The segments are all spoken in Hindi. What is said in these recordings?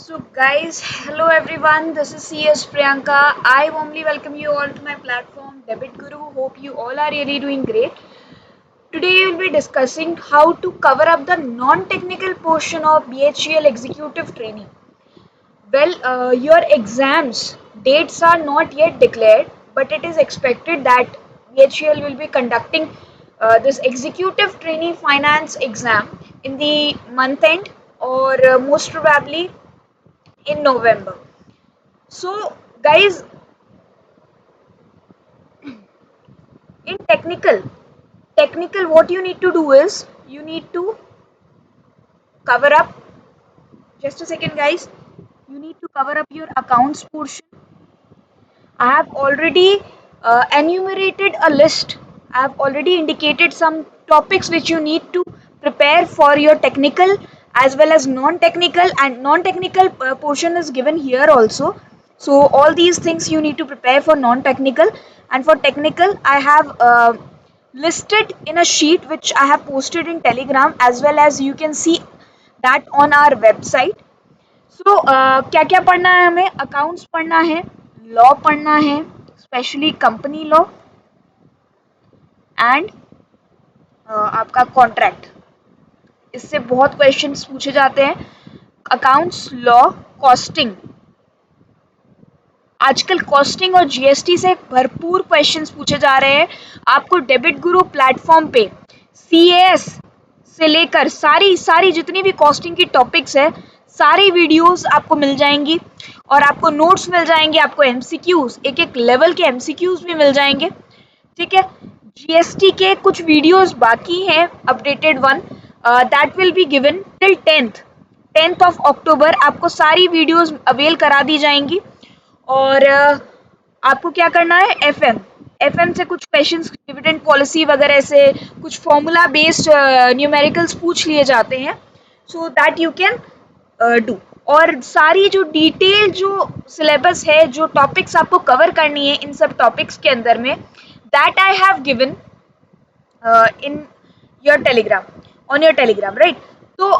So guys, hello everyone. This is CS Priyanka. I warmly welcome you all to my platform Debit Guru. Hope you all are really doing great. Today we'll be discussing how to cover up the non-technical portion of BHEL executive training. Your exams dates are not yet declared, but it is expected that BHEL will be conducting this executive trainee finance exam in the month end or most probably in November. So, guys, in technical, what you need to do is you need to cover up. Just a second, guys. You need to cover up your accounts portion. I have already enumerated a list. I have already indicated some topics which you need to prepare for your technical as well as non-technical, and non-technical portion is given here also. So all these things you need to prepare for non-technical, and for technical I have listed in a sheet which I have posted in Telegram, as well as you can see that on our website. सो क्या क्या पढ़ना है हमें? अकाउंट्स पढ़ना है, लॉ पढ़ना है, स्पेशली कंपनी लॉ एंड आपका कॉन्ट्रैक्ट। इससे बहुत क्वेश्चंस पूछे जाते हैं। Accounts, law, costing. आजकल कॉस्टिंग और जीएसटी से भरपूर क्वेश्चंस पूछे जा रहे हैं। आपको डेबिट गुरु प्लेटफॉर्म पे सीएएस से लेकर सारी सारी जितनी भी कॉस्टिंग की टॉपिक्स है, सारी वीडियोस आपको मिल जाएंगी और आपको नोट्स मिल जाएंगे, आपको एमसीक्यूज, एक एक लेवल के एमसीक्यूज भी मिल जाएंगे। ठीक है। जीएसटी के कुछ वीडियोस बाकी हैं, updated one, that will be given till 10th of October. आपको सारी वीडियोस अवेल करा दी जाएंगी और आपको क्या करना है? एफएम से कुछ क्वेश्चंस, डिविडेंड पॉलिसी वगैरह से कुछ फॉर्मूला बेस्ड न्यूमेरिकल्स पूछ लिए जाते हैं, so that you can do. और सारी जो डिटेल जो सिलेबस है, जो टॉपिक्स आपको कवर करनी है इन सब टॉपिक्स के अंदर में, that I have given in your Telegram, on your Telegram, right. तो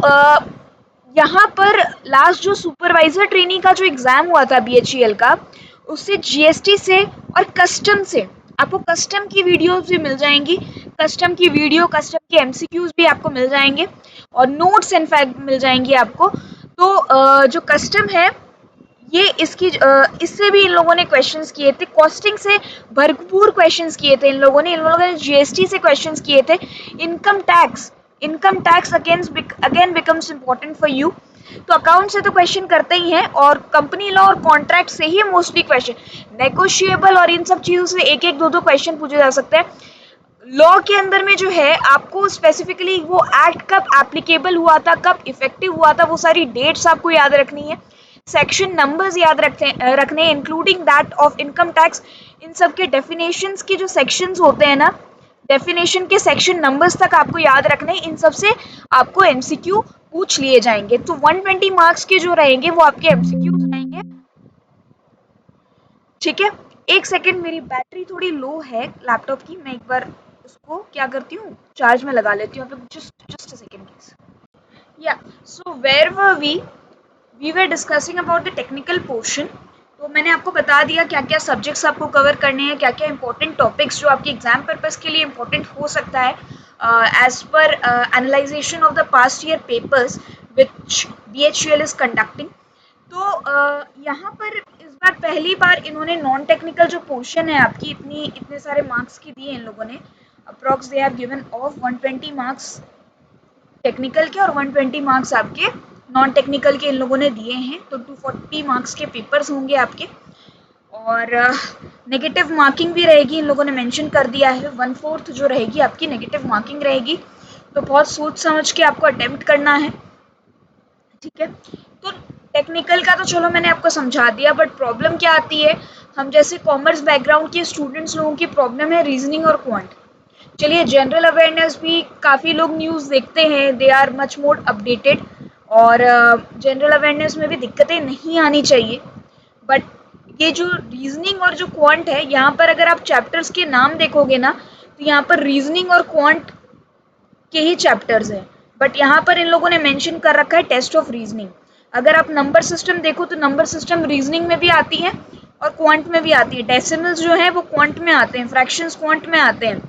यहाँ पर लास्ट जो सुपरवाइजर ट्रेनिंग का जो एग्जाम हुआ था बीएचईएल का, उससे जीएसटी से और कस्टम से आपको कस्टम की वीडियोस भी मिल जाएंगी। कस्टम की वीडियो, कस्टम के एमसीक्यूज भी आपको मिल जाएंगे और नोट्स इनफैक्ट मिल जाएंगे आपको। तो जो कस्टम है ये इससे भी इन लोगों ने क्वेश्चंस किए थे। कॉस्टिंग से भरपूर क्वेश्चंस किए थे इन लोगों ने जीएसटी से क्वेश्चंस किए थे। Income tax again becomes important for you. तो अकाउंट से तो क्वेश्चन करते ही हैं, और कंपनी लॉ और कॉन्ट्रैक्ट से ही मोस्टली क्वेश्चन, नेगोशिएबल और इन सब चीजों से एक एक दो दो क्वेश्चन पूछे जा सकते हैं। लॉ के अंदर में जो है आपको स्पेसिफिकली वो एक्ट कब एप्लीकेबल हुआ था, कब इफेक्टिव हुआ था, वो सारी डेट्स आपको याद रखनी है। सेक्शन नंबर्स याद रखने including that of income tax. इन सब के डेफिनेशंस के जो सेक्शंस होते हैं ना, डेफिनेशन के सेक्शन नंबर्स तक आपको याद रखने। इन सब से आपको एमसीक्यू पूछ लिए जाएंगे। तो 120 मार्क्स के जो रहेंगे वो आपके एमसीक्यूज रहेंगे। ठीक है। एक सेकेंड, मेरी बैटरी थोड़ी लो है लैपटॉप की, मैं एक बार उसको क्या करती हूँ, चार्ज में लगा लेती हूँ। Just a second please. या so where were we were discussing about the technical portion. तो मैंने आपको बता दिया क्या क्या सब्जेक्ट्स आपको कवर करने हैं, क्या क्या इंपॉर्टेंट टॉपिक्स जो आपके एग्जाम पर्पस के लिए इंपॉर्टेंट हो सकता है एज पर analyzation of the past year papers which BHUL is conducting. तो यहाँ पर इस बार पहली बार इन्होंने नॉन टेक्निकल जो पोर्शन है आपकी, इतने सारे मार्क्स की दिए इन लोगों ने। Approx they have given of 120 marks technical के और 120 मार्क्स आपके नॉन टेक्निकल के इन लोगों ने दिए हैं। तो 240 मार्क्स के पेपर्स होंगे आपके, और नेगेटिव मार्किंग भी रहेगी, इन लोगों ने मेंशन कर दिया है। 1/4 जो रहेगी आपकी नेगेटिव मार्किंग रहेगी। तो बहुत सोच समझ के आपको अटेम्प्ट करना है। ठीक है। तो टेक्निकल का तो चलो मैंने आपको समझा दिया, बट प्रॉब्लम क्या आती है, हम जैसे कॉमर्स बैकग्राउंड के स्टूडेंट्स लोगों की प्रॉब्लम है रीजनिंग और क्वांट। चलिए, जनरल अवेयरनेस भी काफ़ी लोग न्यूज़ देखते हैं, they are much more updated, और जनरल अवेयरनेस में भी दिक्कतें नहीं आनी चाहिए। बट ये जो रीजनिंग और जो क्वांट है, यहाँ पर अगर आप चैप्टर्स के नाम देखोगे ना, तो यहाँ पर रीजनिंग और क्वांट के ही चैप्टर्स हैं, बट यहाँ पर इन लोगों ने मेंशन कर रखा है टेस्ट ऑफ रीजनिंग। अगर आप नंबर सिस्टम देखो तो नंबर सिस्टम रीजनिंग में भी आती है और क्वांट में भी आती है। डेसिमल्स जो है वो क्वांट में आते हैं, फ्रैक्शंस क्वांट में आते हैं,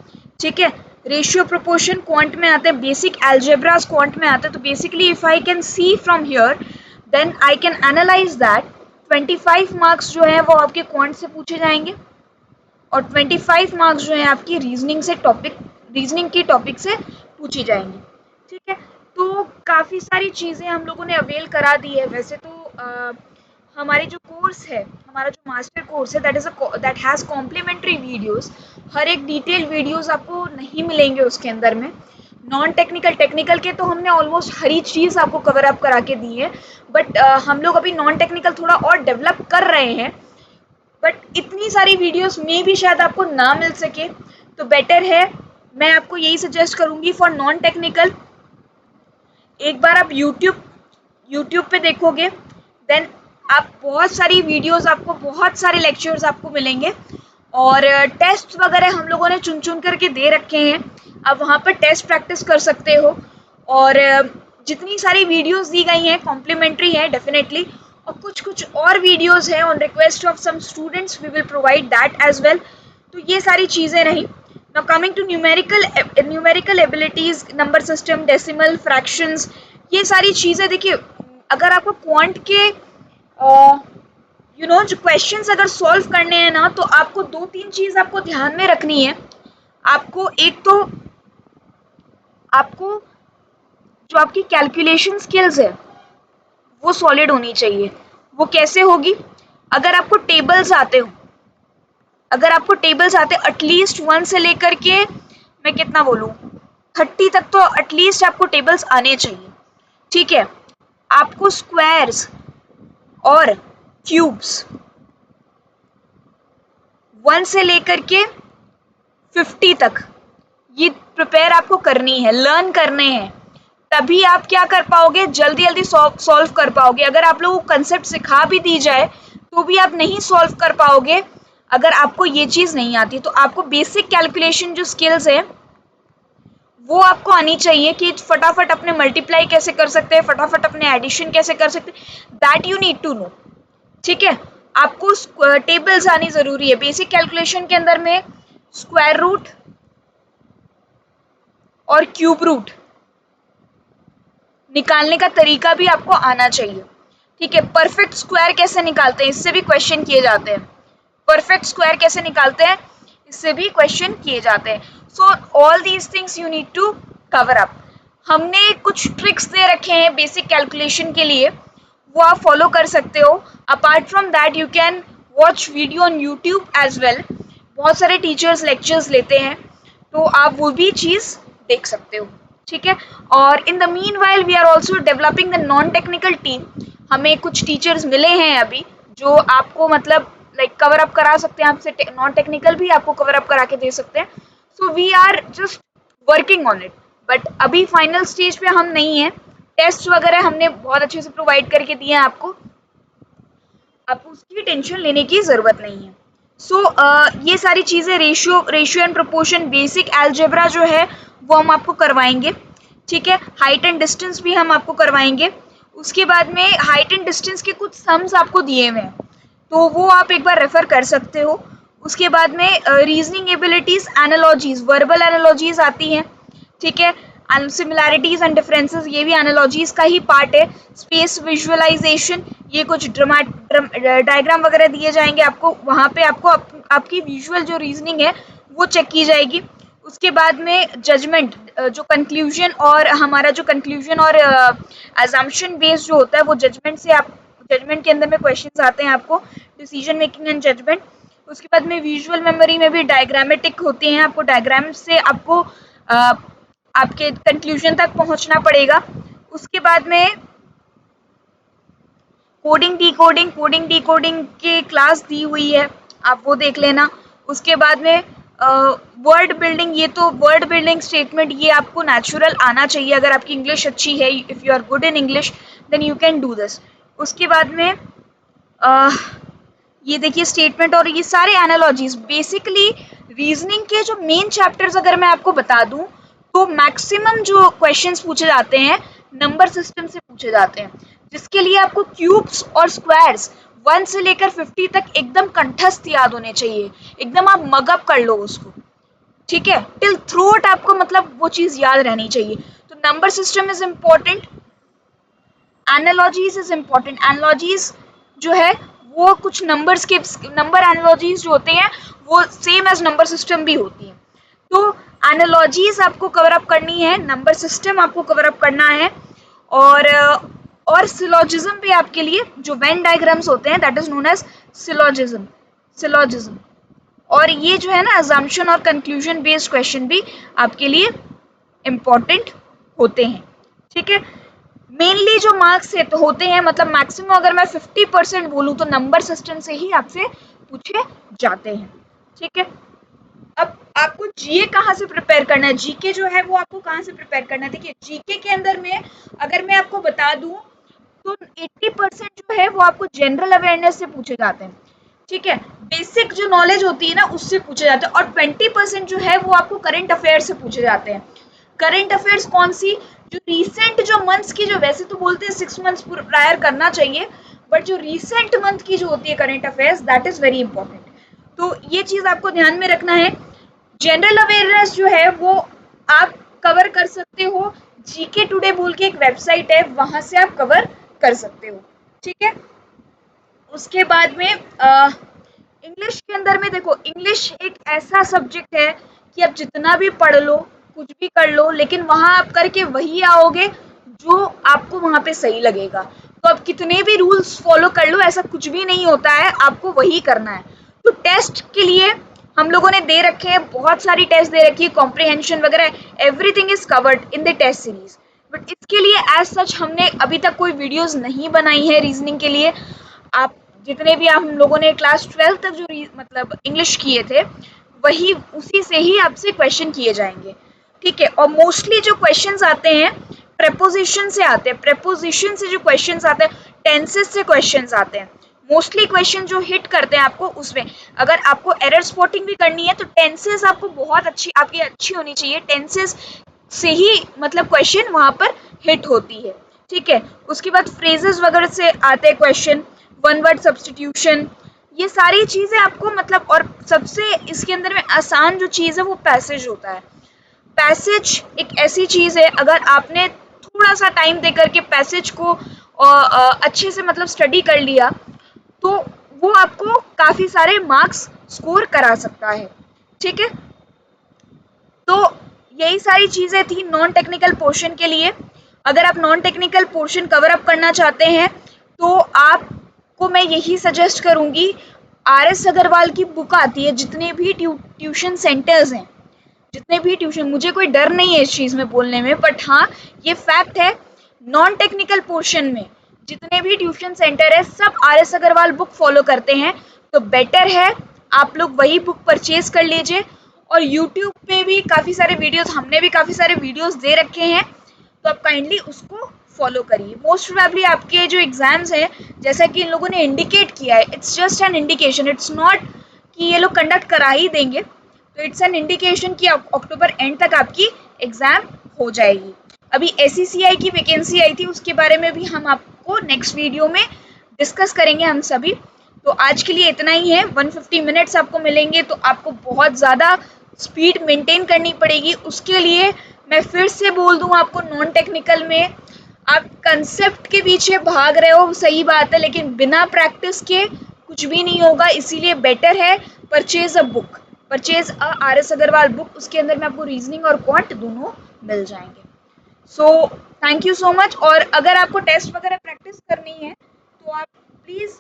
ठीक है। रेशियो प्रोपोर्शन क्वांट में आते हैं, बेसिक अलजेब्रास क्वांट में आते हैं। तो basically if I can see from here then I can analyse that 25 marks जो है वो आपके क्वांट से पूछे जाएंगे और 25 मार्क्स जो है आपकी रीजनिंग की टॉपिक से पूछी जाएंगी, ठीक है। तो काफ़ी सारी चीज़ें हम लोगों ने अवेल करा दी है। वैसे तो हमारे जो कोर्स है, हमारा जो मास्टर कोर्स है दैट हैज़ कॉम्प्लीमेंट्री वीडियोस। हर एक डिटेल वीडियोस आपको नहीं मिलेंगे उसके अंदर में। नॉन टेक्निकल टेक्निकल के तो हमने ऑलमोस्ट हर ही चीज़ आपको कवर अप करा के दी है, बट हम लोग अभी नॉन टेक्निकल थोड़ा और डेवलप कर रहे हैं। बट इतनी सारी वीडियोस में भी शायद आपको ना मिल सके, तो बेटर है, मैं आपको यही सजेस्ट करूँगी फॉर नॉन टेक्निकल एक बार आप यूट्यूब पे देखोगे देन आप बहुत सारी वीडियोस, आपको बहुत सारे लेक्चर्स आपको मिलेंगे और टेस्ट वगैरह हम लोगों ने चुन चुन करके दे रखे हैं। आप वहाँ पर टेस्ट प्रैक्टिस कर सकते हो और जितनी सारी वीडियोस दी गई हैं कॉम्प्लीमेंट्री है डेफिनेटली, और कुछ और वीडियोस हैं on request of some students, we will provide that as well. तो ये सारी चीज़ें रहीं। Now coming to numerical abilities, number system, decimal, fractions, ये सारी चीज़ें देखिए, अगर आपको क्वांट के जो क्वेश्चंस अगर सॉल्व करने हैं ना, तो आपको 2-3 चीज़ आपको ध्यान में रखनी है। आपको एक तो आपको जो आपकी कैलकुलेशन स्किल्स है वो सॉलिड होनी चाहिए। वो कैसे होगी? अगर आपको टेबल्स आते एटलीस्ट 1 से लेकर के मैं कितना बोलूँ 30 तक तो एटलीस्ट आपको टेबल्स आने चाहिए, ठीक है। आपको स्क्वायर्स और क्यूब्स 1 से लेकर के 50 तक ये प्रिपेयर आपको करनी है, लर्न करने हैं, तभी आप क्या कर पाओगे, जल्दी जल्दी सॉल्व कर पाओगे। अगर आप लोगों को कंसेप्ट सिखा भी दी जाए तो भी आप नहीं सॉल्व कर पाओगे अगर आपको ये चीज़ नहीं आती। तो आपको बेसिक कैलकुलेशन जो स्किल्स है वो आपको आनी चाहिए कि फटाफट अपने मल्टीप्लाई कैसे कर सकते हैं, फटाफट अपने एडिशन कैसे कर सकते हैं, that you need to know, ठीक है। आपको टेबल्स आनी ज़रूरी है। बेसिक कैलकुलेशन के अंदर में स्क्वायर रूट और क्यूब रूट निकालने का तरीका भी आपको आना चाहिए, ठीक है। परफेक्ट स्क्वायर कैसे निकालते हैं, इससे भी क्वेश्चन किए जाते हैं। परफेक्ट स्क्वायर कैसे निकालते हैं, इससे भी क्वेश्चन किए जाते हैं। So all these things you need to cover up. हमने कुछ ट्रिक्स दे रखे हैं बेसिक कैलकुलेशन के लिए, वो आप फॉलो कर सकते हो। Apart from that you can watch video on YouTube as well. बहुत सारे टीचर्स लेक्चर्स लेते हैं, तो आप वो भी चीज़ देख सकते हो, ठीक है। और in the meanwhile we are also developing the non technical team. हमें कुछ टीचर्स मिले हैं अभी जो आपको मतलब लाइक कवर अप करा सकते हैं, आपसे नॉन टेक्निकल भी आपको कवर अप करा के दे सकते हैं। So we are just working on it, but अभी फाइनल स्टेज पे हम नहीं हैं। टेस्ट वगैरह हमने बहुत अच्छे से प्रोवाइड करके दिए हैं आपको, आप उसकी टेंशन लेने की ज़रूरत नहीं है। सो ये सारी चीज़ें ratio and proportion, basic algebra जो है वो हम आपको करवाएंगे, ठीक है। हाइट एंड डिस्टेंस भी हम आपको करवाएंगे। उसके बाद में हाइट एंड डिस्टेंस के कुछ सम्स आपको दिए हुए हैं, तो वो आप एक बार रेफ़र कर सकते हो। उसके बाद में reasoning abilities, analogies, verbal analogies आती हैं, ठीक है। सिमिलैरिटीज एंड डिफरेंसेस, ये भी एनालॉजीज का ही पार्ट है। स्पेस विजुअलाइजेशन, ये कुछ डायग्राम वगैरह दिए जाएंगे आपको, वहाँ पे आपको आपकी विजुअल जो रीजनिंग है वो चेक की जाएगी। उसके बाद में जजमेंट, जो कंक्लूजन और हमारा जो कंक्लूजन और अजम्पशन बेस्ड जो होता है वो जजमेंट के अंदर में क्वेश्चंस आते हैं आपको, डिसीजन मेकिंग एंड जजमेंट। उसके बाद में विजुअल मेमोरी में भी डायग्रामेटिक होते हैं, आपको डायग्राम से आपको आपके कंक्लूजन तक पहुंचना पड़ेगा। उसके बाद में कोडिंग डिकोडिंग की क्लास दी हुई है, आप वो देख लेना। उसके बाद में वर्ड बिल्डिंग, ये तो वर्ड बिल्डिंग स्टेटमेंट ये आपको नेचुरल आना चाहिए। अगर आपकी इंग्लिश अच्छी है, if you are good in English then you can do this. उसके बाद में ये देखिए स्टेटमेंट और ये सारे एनालॉजीज। बेसिकली रीजनिंग के जो मेन चैप्टर्स अगर मैं आपको बता दूं तो मैक्सिमम जो क्वेश्चंस पूछे जाते हैं नंबर सिस्टम से पूछे जाते हैं। जिसके लिए आपको क्यूब्स और स्क्वायर्स 1 से लेकर 50 तक एकदम कंठस्थ याद होने चाहिए, एकदम आप मगअप कर लो उसको, ठीक है, टिल थ्रूआउट आपको मतलब वो चीज याद रहनी चाहिए। तो number system is important, analogies is important. Analogies जो है वो कुछ नंबर्स के नंबर एनालॉजीज जो होते हैं वो सेम एज नंबर सिस्टम भी होती है। तो एनालॉजीज आपको कवर अप करनी है, नंबर सिस्टम आपको कवर अप करना है, और सिलोजिज्म भी आपके लिए, जो वेन डायग्राम्स होते हैं that is known as syllogism, syllogism. और ये जो है ना अजम्पशन और कंक्लूजन बेस्ड क्वेश्चन भी आपके लिए इम्पोर्टेंट होते हैं, ठीक है। मेनली जो मार्क्स होते हैं, मतलब मैक्सिमम अगर मैं 50% बोलूँ तो नंबर सिस्टम से ही आपसे पूछे जाते हैं, ठीक है। अब आपको जीए कहाँ से प्रिपेयर करना है, जीके जो है वो आपको कहाँ से प्रिपेयर करना है। देखिए जीके के अंदर में अगर मैं आपको बता दूं तो 80% जो है वो आपको जनरल अवेयरनेस से पूछे जाते हैं, ठीक है, बेसिक जो नॉलेज होती है ना उससे पूछे जाते हैं, और 20% जो है वो आपको करंट अफेयर से पूछे जाते हैं। करंट अफेयर्स कौन सी, जो रिसेंट जो मंथ्स की, जो वैसे तो बोलते हैं 6 मंथ्स प्रायर करना चाहिए, बट जो रिसेंट मंथ की जो होती है current affairs that is very important. तो ये चीज आपको ध्यान में रखना है। जनरल अवेयरनेस जो है वो आप कवर कर सकते हो, जीके टुडे बोल के एक वेबसाइट है, वहां से आप कवर कर सकते हो, ठीक है। उसके बाद में इंग्लिश के अंदर में देखो, इंग्लिश एक ऐसा सब्जेक्ट है कि आप जितना भी पढ़ लो, कुछ भी कर लो, लेकिन वहां आप करके वही आओगे जो आपको वहां पे सही लगेगा। तो आप कितने भी रूल्स फॉलो कर लो, ऐसा कुछ भी नहीं होता है, आपको वही करना है। तो टेस्ट के लिए हम लोगों ने दे रखे हैं, बहुत सारी टेस्ट दे रखी है, कॉम्प्रिहेंशन वगैरह, everything is covered in the test series. But इसके लिए एज सच हमने अभी तक कोई वीडियोस नहीं बनाई है रीजनिंग के लिए। आप जितने भी हम लोगों ने क्लास 12 तक जो मतलब इंग्लिश किए थे, वही उसी से ही आपसे क्वेश्चन किए जाएंगे, ठीक है। और मोस्टली जो क्वेश्चंस आते हैं प्रेपोजिशन से आते हैं, प्रेपोजिशन से जो क्वेश्चंस आते हैं, टेंसेस से क्वेश्चंस आते हैं, मोस्टली क्वेश्चन जो हिट करते हैं आपको उसमें। अगर आपको एरर स्पॉटिंग भी करनी है तो टेंसेस आपको बहुत आपकी अच्छी होनी चाहिए, टेंसेस से ही मतलब क्वेश्चन वहां पर हिट होती है, ठीक है। उसके बाद फ्रेजेस वगैरह से आते हैं क्वेश्चन, वन वर्ड सब्स्टिट्यूशन, ये सारी चीजें आपको मतलब, और सबसे इसके अंदर में आसान जो चीज है वो पैसेज होता है। पैसेज एक ऐसी चीज है, अगर आपने थोड़ा सा टाइम देकर के पैसेज को अच्छे से मतलब स्टडी कर लिया तो वो आपको काफी सारे मार्क्स स्कोर करा सकता है, ठीक है। तो यही सारी चीजें थी नॉन टेक्निकल पोर्शन के लिए। अगर आप non technical portion cover up करना चाहते हैं तो आपको मैं यही सजेस्ट करूंगी, RS अग्रवाल की बुक आती है, जितने भी ट्यूशन सेंटर्स हैं, जितने भी ट्यूशन, मुझे कोई डर नहीं है इस चीज में बोलने में, बट हाँ ये फैक्ट है, नॉन टेक्निकल पोर्शन में जितने भी ट्यूशन सेंटर है सब RS अग्रवाल बुक फॉलो करते हैं, तो बेटर है आप लोग वही बुक परचेज कर लीजिए। और यूट्यूब पे भी काफ़ी सारे वीडियोस, हमने भी काफ़ी सारे वीडियोस दे रखे हैं, तो आप काइंडली उसको फॉलो करिए। मोस्ट प्रोबेबली आपके जो एग्जाम्स हैं, जैसा कि इन लोगों ने इंडिकेट किया है, it's just an indication, it's not कि ये लोग कंडक्ट करा ही देंगे, तो इट्स एन इंडिकेशन कि अक्टूबर एंड तक आपकी एग्जाम हो जाएगी। अभी SCCI की वैकेंसी आई थी, उसके बारे में भी हम आपको नेक्स्ट वीडियो में डिस्कस करेंगे हम सभी। तो आज के लिए इतना ही है, 150 मिनट्स आपको मिलेंगे, तो आपको बहुत ज़्यादा स्पीड मेंटेन करनी पड़ेगी। उसके लिए मैं फिर से बोल दूं आपको, नॉन टेक्निकल में आप कंसेप्ट के पीछे भाग रहे हो, सही बात है, लेकिन बिना प्रैक्टिस के कुछ भी नहीं होगा, इसीलिए बेटर है purchase a book, purchase a RS Agarwal book, उसके अंदर में आपको रीजनिंग और क्वांट दोनों मिल जाएंगे। सो थैंक यू सो मच। और अगर आपको टेस्ट वगैरह प्रैक्टिस करनी है तो आप प्लीज़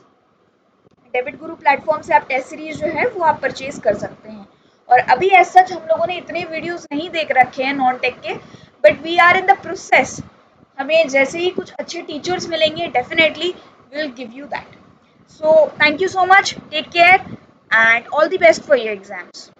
डेबिट गुरु प्लेटफॉर्म से आप टेस्ट सीरीज जो है वो आप परचेज कर सकते हैं। और अभी एज सच हम लोगों ने इतने वीडियोस नहीं देख रखे हैं नॉन टेक के, but we are in the process. हमें जैसे ही कुछ अच्छे टीचर्स मिलेंगे definitely will give you that. So thank you so much, take care and all the best for your exams.